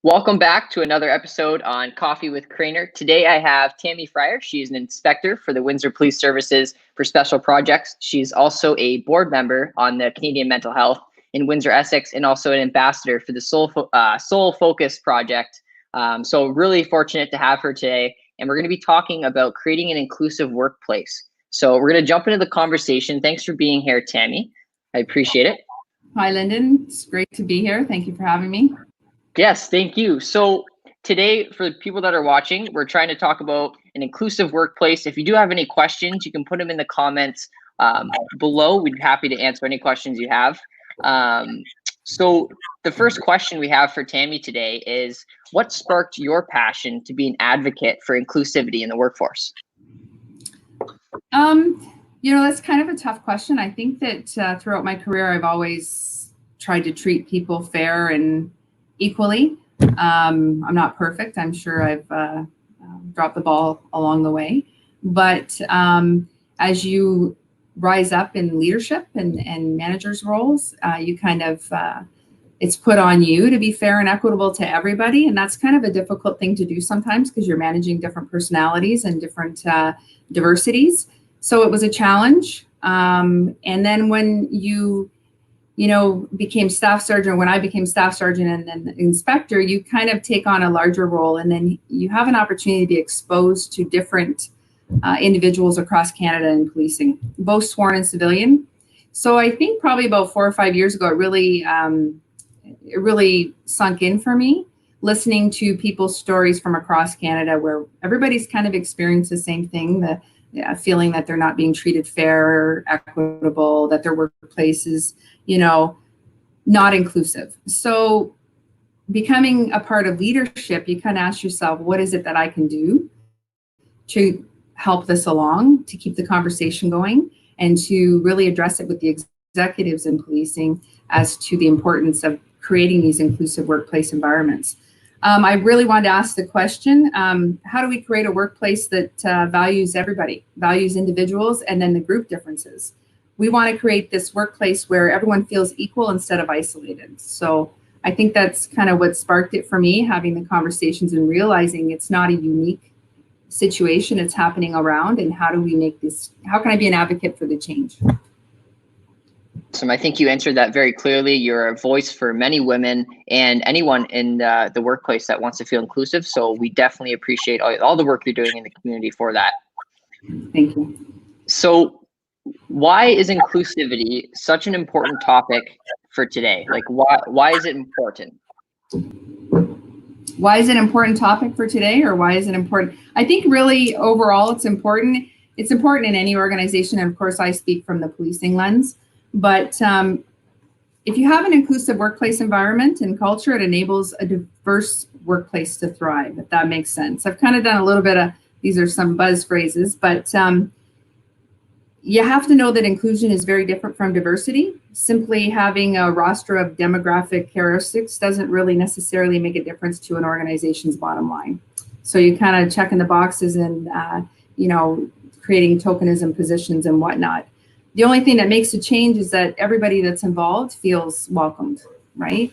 Welcome back to another episode on Coffee with Craner. Today I have Tammy Fryer. She's an inspector for the Windsor Police Services for Special Projects. She's also a board member on the Canadian Mental Health in Windsor, Essex, and also an ambassador for the Soul Focus Project. So really fortunate to have her today. And we're going to be talking about creating an inclusive workplace. So we're going to jump into the conversation. Thanks for being here, Tammy. I appreciate it. Hi, Lyndon. It's great to be here. Thank you for having me. Yes, thank you. So today, for the people that are watching, we're trying to talk about an inclusive workplace. If you do have any questions, you can put them in the comments below. We'd be happy to answer any questions you have. So the first question we have for Tammy today is, what sparked your passion to be an advocate for inclusivity in the workforce? That's kind of a tough question. I think that throughout my career, I've always tried to treat people fair and equally. I'm not perfect. I'm sure I've dropped the ball along the way. But as you rise up in leadership and managers' roles, you kind of, it's put on you to be fair and equitable to everybody. And that's kind of a difficult thing to do sometimes because you're managing different personalities and different diversities. So it was a challenge. And then when you became staff sergeant, when I became staff sergeant and then inspector, you kind of take on a larger role, and then you have an opportunity to be exposed to different individuals across Canada in policing, both sworn and civilian. So I think probably about 4 or 5 years ago, it really sunk in for me, listening to people's stories from across Canada where everybody's kind of experienced the same thing, the feeling that they're not being treated fair or equitable, that their workplace is, not inclusive. So becoming a part of leadership, you kind of ask yourself, what is it that I can do to help this along, to keep the conversation going, and to really address it with the executives in policing as to the importance of creating these inclusive workplace environments. I really wanted to ask the question, how do we create a workplace that values everybody, values individuals, and then the group differences? We want to create this workplace where everyone feels equal instead of isolated. So I think that's kind of what sparked it for me, having the conversations and realizing it's not a unique situation, it's happening around, and how do we make this, how can I be an advocate for the change? So I think you answered that very clearly. You're a voice for many women and anyone in the workplace that wants to feel inclusive. So we definitely appreciate all the work you're doing in the community for that. Thank you. So why is inclusivity such an important topic for today? Like, why is it important? Why is it an important topic for today, or why is it important? I think really overall it's important. It's important in any organization. And of course, I speak from the policing lens. But if you have an inclusive workplace environment and culture, it enables a diverse workplace to thrive, if that makes sense. I've kind of done a little bit of, these are some buzz phrases, but you have to know that inclusion is very different from diversity. Simply having a roster of demographic characteristics doesn't really necessarily make a difference to an organization's bottom line. So you kind of checking the boxes and, creating tokenism positions and whatnot. The only thing that makes a change is that everybody that's involved feels welcomed, right?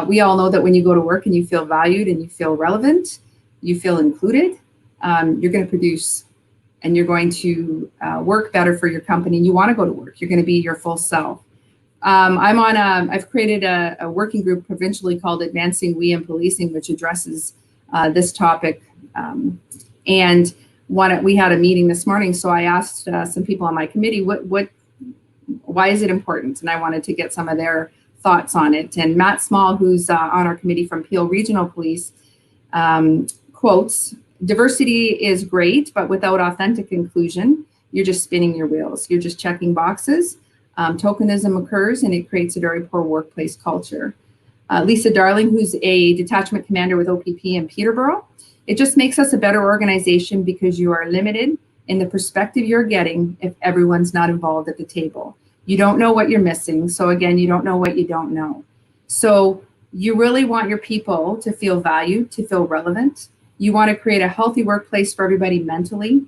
We all know that when you go to work and you feel valued and you feel relevant, you feel included, you're going to produce and you're going to work better for your company, and you want to go to work. You're going to be your full self. I've created a working group provincially called Advancing We in Policing, which addresses this topic. And we had a meeting this morning, so I asked some people on my committee, why is it important? And I wanted to get some of their thoughts on it. And Matt Small, who's on our committee from Peel Regional Police, quotes, "Diversity is great, but without authentic inclusion, you're just spinning your wheels. You're just checking boxes. Tokenism occurs, and it creates a very poor workplace culture." Lisa Darling, who's a detachment commander with OPP in Peterborough, "It just makes us a better organization because you are limited in the perspective you're getting if everyone's not involved at the table. You don't know what you're missing. So again, you don't know what you don't know. So you really want your people to feel valued, to feel relevant. You want to create a healthy workplace for everybody mentally.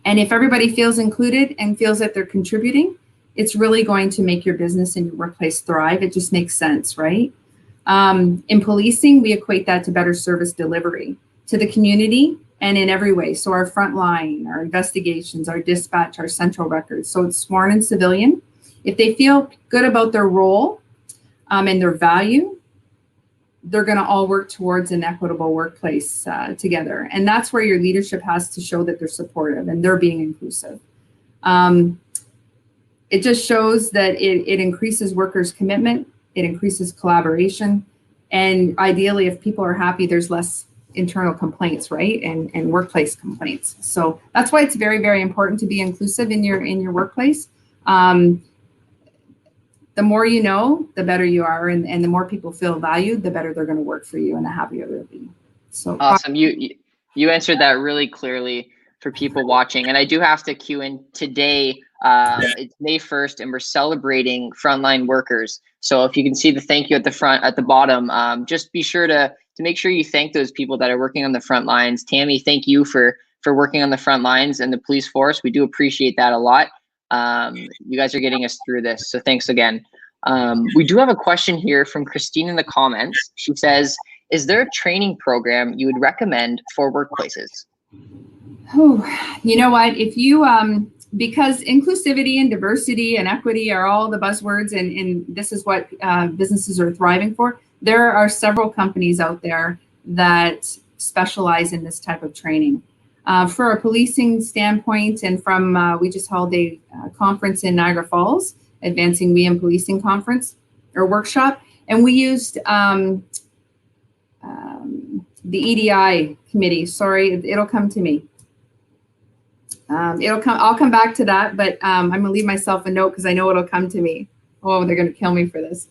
And if everybody feels included and feels that they're contributing, it's really going to make your business and your workplace thrive. It just makes sense, right? In policing, we equate that to better service delivery to the community and in every way. So our frontline, our investigations, our dispatch, our central records. So it's sworn and civilian. If they feel good about their role and their value, they're going to all work towards an equitable workplace together. And that's where your leadership has to show that they're supportive and they're being inclusive. It just shows that it increases workers' commitment, it increases collaboration, and ideally, if people are happy, there's less internal complaints, right? And workplace complaints. So that's why it's very, very important to be inclusive in your workplace. The more you know, the better you are, and the more people feel valued, the better they're going to work for you and the happier they'll be. So awesome. You answered that really clearly for people watching, and I do have to cue in today. It's May 1st, and we're celebrating frontline workers. So if you can see the thank you at the bottom, just be sure to make sure you thank those people that are working on the front lines. Tammy, thank you for working on the front lines and the police force. We do appreciate that a lot. You guys are getting us through this, so thanks again. We do have a question here from Christine in the comments. She says, is there a training program you would recommend for workplaces? Oh, you know what? If you, because inclusivity and diversity and equity are all the buzzwords, and this is what businesses are thriving for, there are several companies out there that specialize in this type of training. For a policing standpoint, and from, we just held a conference in Niagara Falls, Advancing We in Policing conference or workshop, and we used the EDI committee. Sorry, it'll come to me. I'll come back to that, but I'm gonna leave myself a note because I know it'll come to me. Oh, they're gonna kill me for this.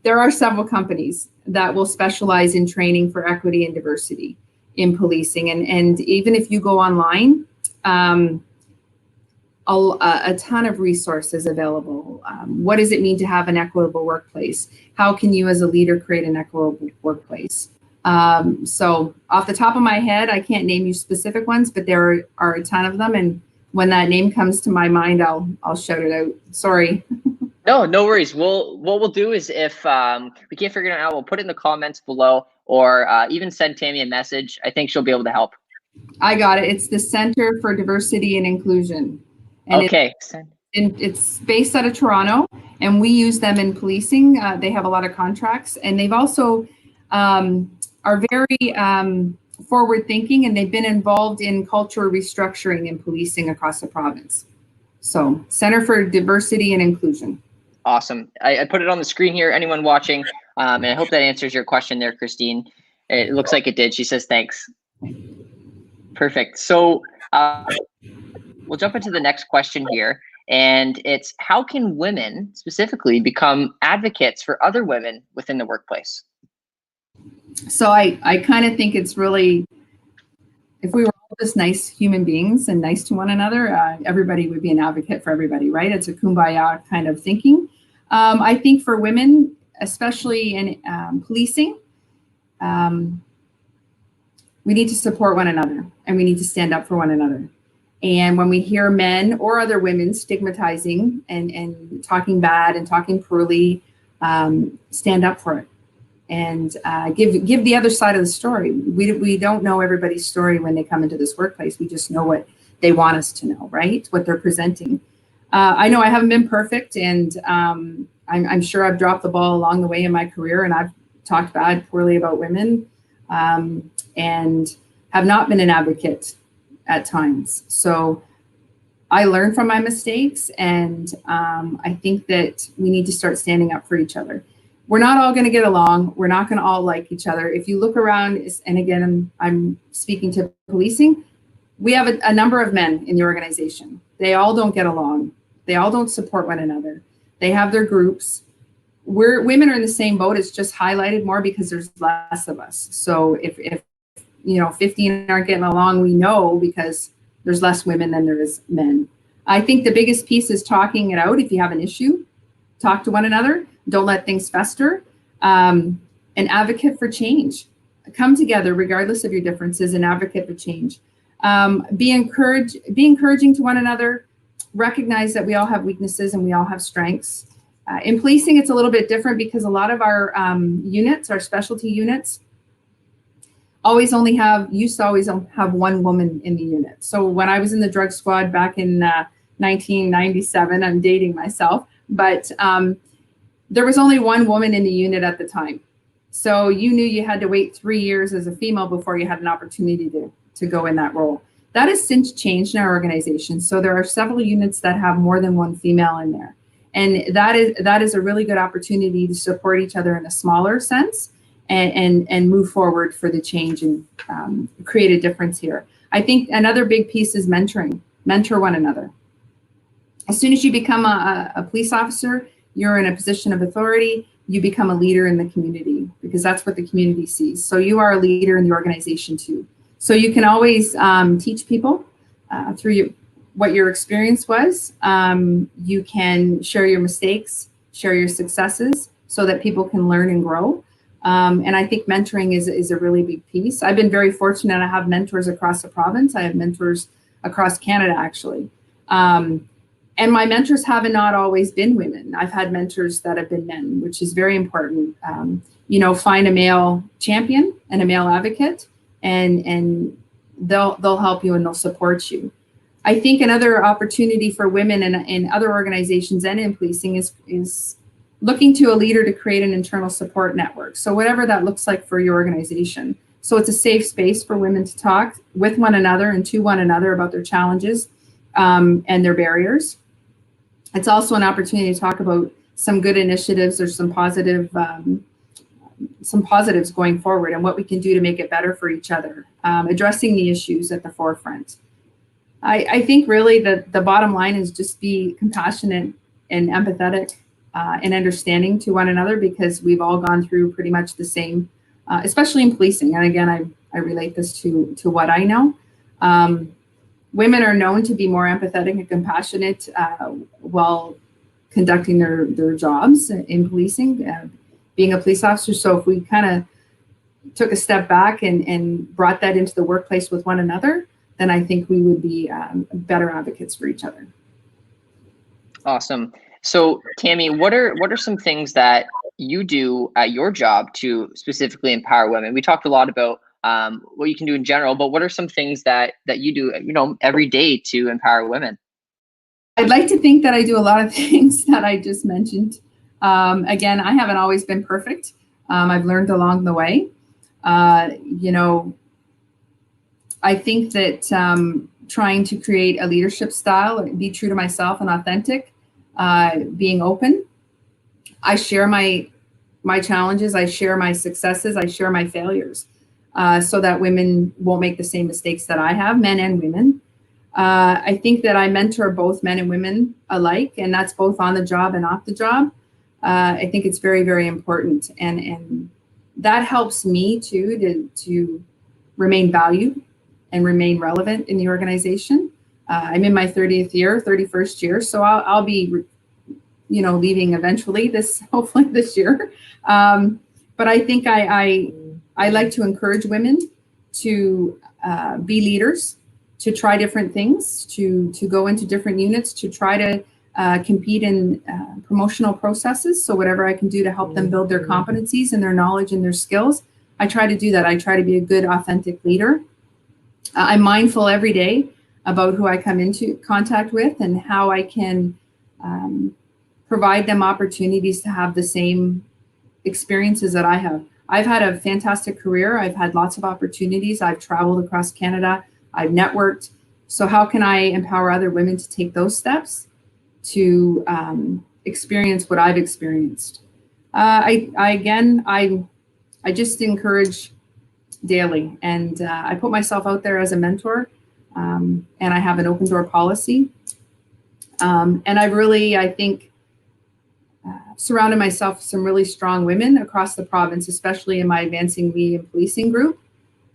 There are several companies that will specialize in training for equity and diversity in policing. And even if you go online, a ton of resources available. What does it mean to have an equitable workplace? How can you as a leader create an equitable workplace? So off the top of my head, I can't name you specific ones, but there are a ton of them. And when that name comes to my mind, I'll shout it out. Sorry. No worries. What we'll do is if we can't figure it out, we'll put it in the comments below, or even send Tammy a message. I think she'll be able to help. I got it. It's the Center for Diversity and Inclusion. And okay. It's based out of Toronto, and we use them in policing. They have a lot of contracts, and they've also are very forward thinking, and they've been involved in cultural restructuring in policing across the province. So Center for Diversity and Inclusion. Awesome. I put it on the screen here, anyone watching, and I hope that answers your question there, Christine. It looks like it did. She says, thanks. Perfect. So we'll jump into the next question here, and it's how can women specifically become advocates for other women within the workplace? So I kind of think it's really, if we were all just nice human beings and nice to one another, everybody would be an advocate for everybody, right? It's a kumbaya kind of thinking. I think for women, especially in policing, we need to support one another, and we need to stand up for one another. And when we hear men or other women stigmatizing and talking bad and talking poorly, stand up for it. And give the other side of the story. We don't know everybody's story when they come into this workplace. We just know what they want us to know, right? What they're presenting. I know I haven't been perfect, and I'm sure I've dropped the ball along the way in my career, and I've talked poorly about women, and have not been an advocate at times. So I learn from my mistakes, and I think that we need to start standing up for each other. We're not all going to get along. We're not going to all like each other. If you look around, and again, I'm speaking to policing, we have a number of men in the organization. They all don't get along. They all don't support one another. They have their groups. Women are in the same boat. It's just highlighted more because there's less of us. So if 15 aren't getting along, we know because there's less women than there is men. I think the biggest piece is talking it out. If you have an issue, talk to one another. Don't let things fester, and advocate for change. Come together regardless of your differences and advocate for change. Be encouraging to one another. Recognize that we all have weaknesses and we all have strengths. In policing, it's a little bit different because a lot of our units, our specialty units, used to always have one woman in the unit. So when I was in the drug squad back in 1997, I'm dating myself, but there was only one woman in the unit at the time. So you knew you had to wait 3 years as a female before you had an opportunity to go in that role. That has since changed in our organization. So there are several units that have more than one female in there. And that is a really good opportunity to support each other in a smaller sense and move forward for the change and create a difference here. I think another big piece is mentoring. Mentor one another. As soon as you become a police officer, you're in a position of authority, you become a leader in the community because that's what the community sees. So you are a leader in the organization too. So you can always teach people through what your experience was. You can share your mistakes, share your successes so that people can learn and grow. And I think mentoring is a really big piece. I've been very fortunate. I have mentors across the province. I have mentors across Canada, actually. And my mentors have not always been women. I've had mentors that have been men, which is very important. Find a male champion and a male advocate, and they'll help you and they'll support you. I think another opportunity for women in other organizations and in policing is looking to a leader to create an internal support network. So whatever that looks like for your organization. So it's a safe space for women to talk with one another and to one another about their challenges and their barriers. It's also an opportunity to talk about some good initiatives or some positives going forward and what we can do to make it better for each other, addressing the issues at the forefront. I think really the bottom line is just be compassionate and empathetic and understanding to one another, because we've all gone through pretty much the same, especially in policing. And again, I relate this to what I know. Women are known to be more empathetic and compassionate while conducting their jobs in policing, being a police officer. So if we kind of took a step back and brought that into the workplace with one another, then I think we would be better advocates for each other. Awesome. So Tammy, what are some things that you do at your job to specifically empower women? We talked a lot about what you can do in general, but what are some things that you do, every day to empower women? I'd like to think that I do a lot of things that I just mentioned. Again, I haven't always been perfect. I've learned along the way. I think that trying to create a leadership style, be true to myself and authentic, being open. I share my challenges, I share my successes, I share my failures, so that women won't make the same mistakes that I have, men and women. I think that I mentor both men and women alike, and that's both on the job and off the job. I think it's very, very important, and that helps me too to remain valued and remain relevant in the organization. I'm in my 31st year, so I'll be, leaving eventually hopefully this year. But I think I like to encourage women to be leaders, to try different things, to go into different units, to try to compete in promotional processes. So whatever I can do to help them build their competencies and their knowledge and their skills, I try to do that. I try to be a good, authentic leader. I'm mindful every day about who I come into contact with and how I can provide them opportunities to have the same experiences that I have. I've had a fantastic career. I've had lots of opportunities. I've traveled across Canada. I've networked. So how can I empower other women to take those steps to experience what I've experienced? I just encourage daily, and I put myself out there as a mentor, and I have an open door policy. And I've really, I think, surrounded myself with some really strong women across the province, especially in my Advancing We in Policing group.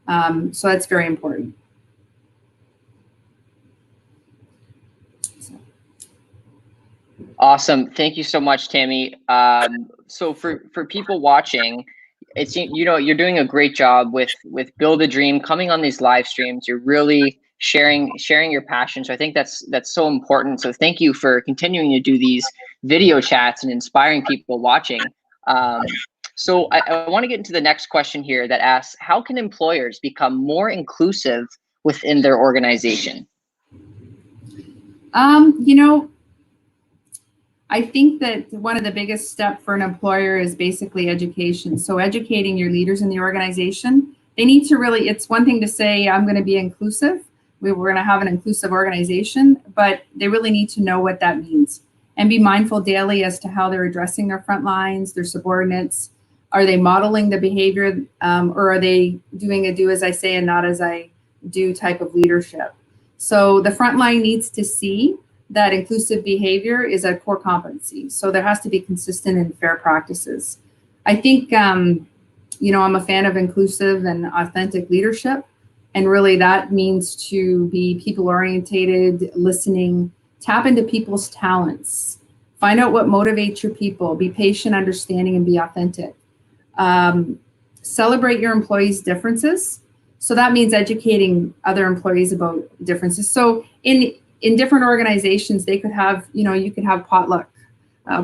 So that's very important. Awesome. Thank you so much, Tammy. So for people watching, it's, you're doing a great job with Build a Dream, coming on these live streams. You're really sharing your passion. So I think that's so important. So thank you for continuing to do these video chats and inspiring people watching. So I want to get into the next question here that asks, how can employers become more inclusive within their organization? You know, I think that one of the biggest steps for an employer is basically education. So educating your leaders in the organization, they need to really, it's one thing to say, I'm going to be inclusive. We're going to have an inclusive organization, but they really need to know what that means and be mindful daily as to how they're addressing their front lines, their subordinates. Are they modeling the behavior, or are they doing a do as I say and not as I do type of leadership? So the front line needs to see that inclusive behavior is a core competency. So there has to be consistent and fair practices. I think, you know, I'm a fan of inclusive and authentic leadership. And really that means to be people oriented, listening, tap into people's talents, find out what motivates your people, be patient, understanding, and be authentic. Celebrate your employees' differences. So that means educating other employees about differences. So in different organizations, they could have, you know, you could have potluck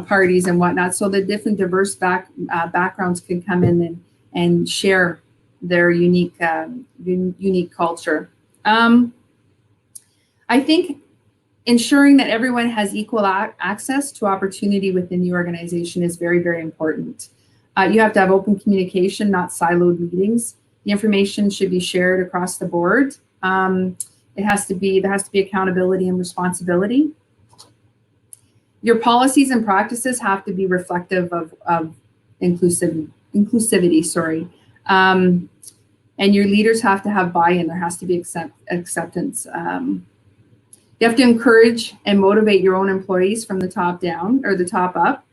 parties and whatnot. So the different diverse backgrounds can come in and share their unique culture. I think ensuring that everyone has equal access to opportunity within the organization is very, very important. You have to have open communication, not siloed meetings. The information should be shared across the board. There has to be accountability and responsibility. Your policies and practices have to be reflective of inclusivity, sorry. And your leaders have to have buy-in. There has to be acceptance. You have to encourage and motivate your own employees from the top down, or the top up,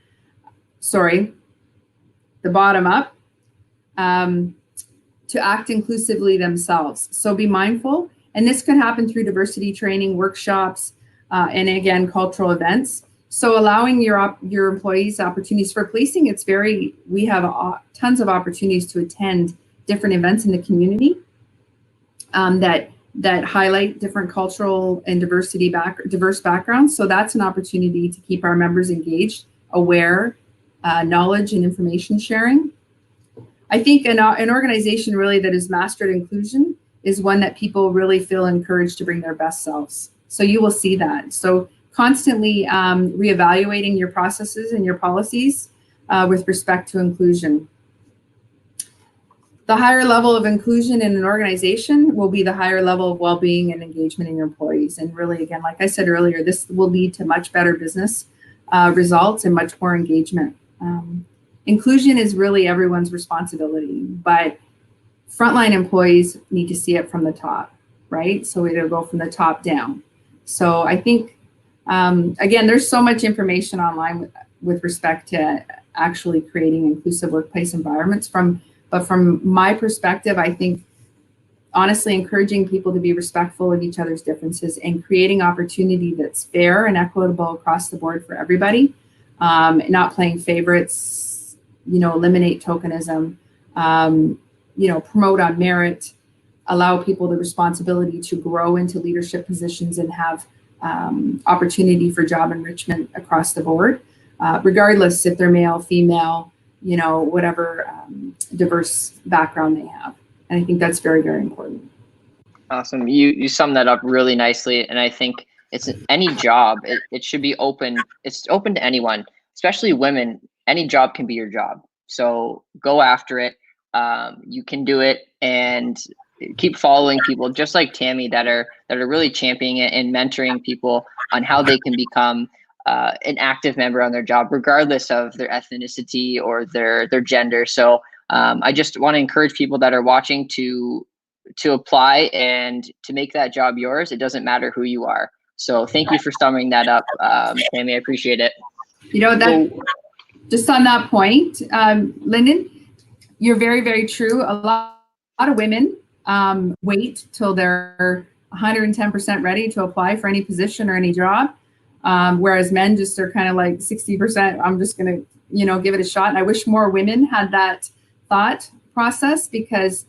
sorry, the bottom up, to act inclusively themselves. So be mindful. And this could happen through diversity training, workshops, and again, cultural events. So allowing your employees opportunities for policing, we have tons of opportunities to attend different events in the community that highlight different cultural and diverse backgrounds. So that's an opportunity to keep our members engaged, aware, knowledge and information sharing. I think an organization really that has mastered inclusion is one that people really feel encouraged to bring their best selves. So you will see that. So constantly reevaluating your processes and your policies with respect to inclusion. The higher level of inclusion in an organization will be the higher level of well-being and engagement in your employees. And really, again, like I said earlier, this will lead to much better business results and much more engagement. Inclusion is really everyone's responsibility, but frontline employees need to see it from the top, right? So it'll go from the top down. So I think, again, there's so much information online with respect to actually creating inclusive workplace environments. But from my perspective, I think honestly encouraging people to be respectful of each other's differences and creating opportunity that's fair and equitable across the board for everybody, not playing favorites, you know, eliminate tokenism, you know, promote on merit, allow people the responsibility to grow into leadership positions and have opportunity for job enrichment across the board, regardless if they're male, female, you know, whatever diverse background they have. And I think that's very, very important. Awesome. You summed that up really nicely. And I think it's any job, it should be open. It's open to anyone, especially women. Any job can be your job. So go after it. You can do it, and keep following people just like Tammy that are really championing it and mentoring people on how they can become an active member on their job, regardless of their ethnicity or their gender. So I just want to encourage people that are watching to apply and to make that job yours. It doesn't matter who you are. So thank you for summing that up, Tammy. I appreciate it. You know, that just on that point, Lyndon, you're very, very true. A lot of women wait till they're 110% ready to apply for any position or any job. Whereas men just are kind of like 60%, I'm just going to, you know, give it a shot. And I wish more women had that thought process, because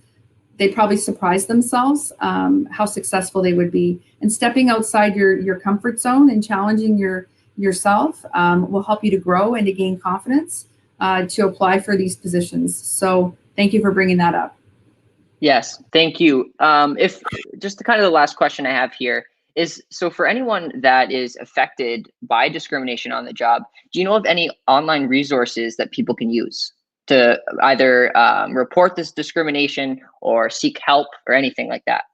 they probably surprise themselves how successful they would be. And stepping outside your comfort zone and challenging your yourself will help you to grow and to gain confidence to apply for these positions. So thank you for bringing that up. Yes, thank you. If just kind of the last question I have here is, so for anyone that is affected by discrimination on the job, do you know of any online resources that people can use to either report this discrimination or seek help or anything like that?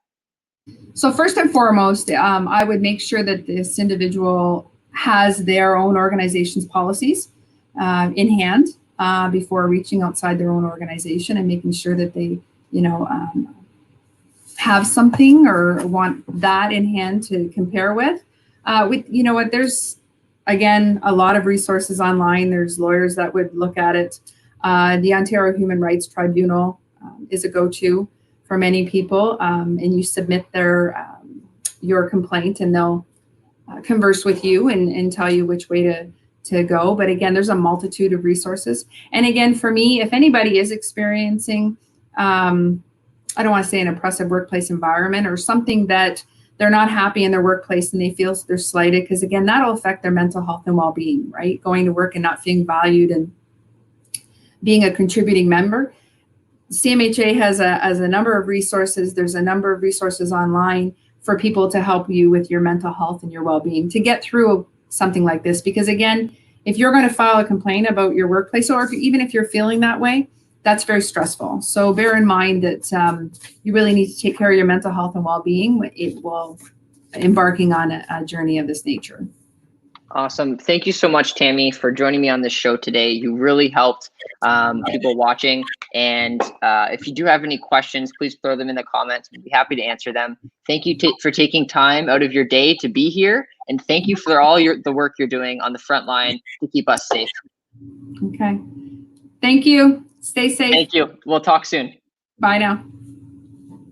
So first and foremost, I would make sure that this individual has their own organization's policies in hand before reaching outside their own organization, and making sure that they, have something or want that in hand to compare with. There's, again, a lot of resources online. There's lawyers that would look at it. The Ontario Human Rights Tribunal is a go-to for many people, and you submit your complaint, and they'll converse with you and tell you which way to go. But again, there's a multitude of resources. And again, for me, if anybody is experiencing, I don't want to say an oppressive workplace environment or something that they're not happy in their workplace and they feel they're slighted, because again, that'll affect their mental health and well-being, right? Going to work and not feeling valued and being a contributing member. CMHA has a number of resources. There's a number of resources online for people to help you with your mental health and your well-being to get through something like this. Because again, if you're going to file a complaint about your workplace, or even if you're feeling that way, that's very stressful. So bear in mind that you really need to take care of your mental health and well-being while embarking on a journey of this nature. Awesome. Thank you so much, Tammy, for joining me on this show today. You really helped people watching. And if you do have any questions, please throw them in the comments. We'd be happy to answer them. Thank you for taking time out of your day to be here. And thank you for all the work you're doing on the front line to keep us safe. Okay. Thank you. Stay safe. Thank you. We'll talk soon. Bye now.